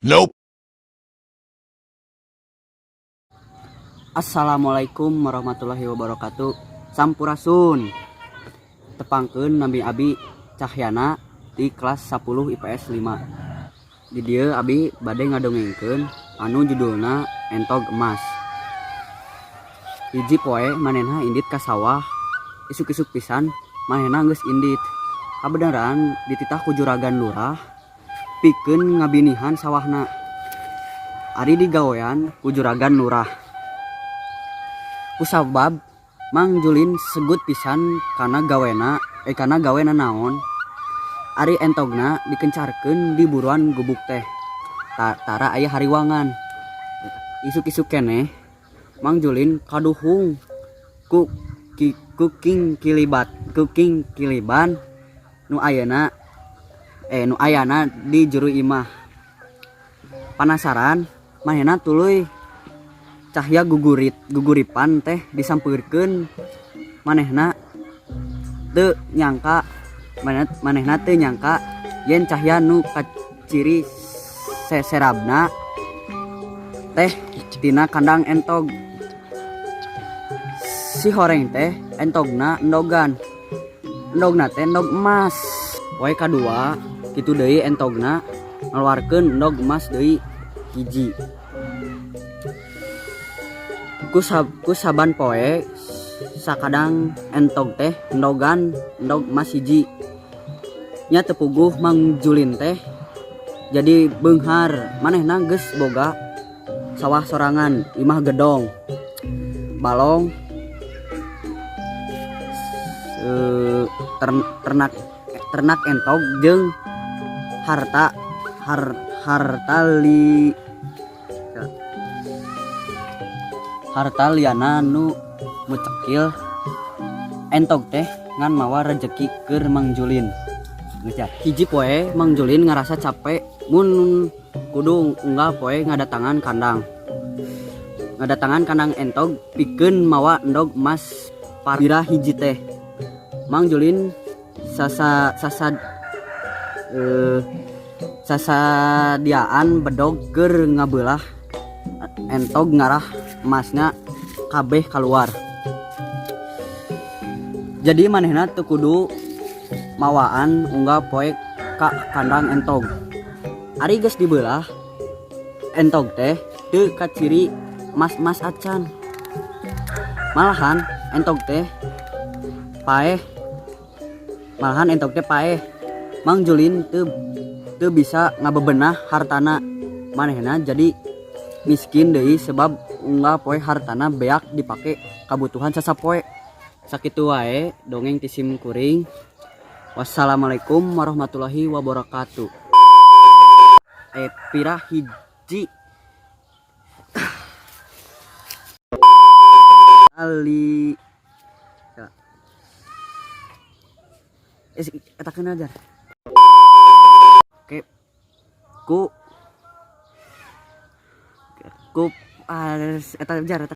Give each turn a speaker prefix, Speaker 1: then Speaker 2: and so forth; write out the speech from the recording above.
Speaker 1: Nope.
Speaker 2: Assalamualaikum warahmatullahi wabarakatuh. Sampurasun. Tepangkeun Nabi Abi Cahyana di kelas 10 IPS 5. Di dieu Abi bade ngadongengkeun anu judulna Entog Emas. Hiji poe manehna indit ka sawah. Isuk-isuk pisan manehna geus indit. Kabeneran dititah ku Juragan Lurah pikeun ngabinihan sawahna. Ari digawean ku Juragan Lurah. Kusabab Mang Julin segut pisan kana gawena naon. Ari entogna dikencarkeun di buruan gubuk teh. Tara aya hariwangan. Isuk-isuk keneh Mang Julin kaduhung ku kuking kiliban nu ayana di juru imah. Panasaran manehna tuluy cahya guguripan teh disampeurkeun. Manehna teu nyangka yen cahya nu kaciri serabna teh tina kandang entog. Si horeng teh entogna endogna teh endog emas. Poe kadua kitu deui entogna ngaluarkeun endog emas deui hiji. Ku saban poe sakadang entog teh endog emas hiji. Nya teu puguh Mang Julin teh jadi beunghar. Manehna geus boga sawah sorangan, imah gedong, balong, ternak entog jeung harta liana nu mucekil. Entog teh ngan mawa rejeki keur Mang Julin. Hiji poe Mang Julin ngarasa capek mun kudu unggal poe ngadatangan kandang entog pikeun mawa endog emas parbira hiji teh. Mang Julin sasadiaan bedog keur ngabeulah entog ngarah emasnya kabeh keluar. Jadi manehna teu kudu mawaan unggal poe ka kandang entog. Ari geus dibeulah entog teh teu kaciri emas acan. Malahan entog teh paeh. Mang Julin teu bisa ngabebenah hartana. Manehna jadi miskin deui sebab unggal poe hartana beak dipake kabutuhan sasapoe. Sakitu wae dongeng ti Sim Kuring. Wassalamualaikum warahmatullahi wabarakatuh. Pira hiji ali eta keun ajar. Oke, ku eta ajar eta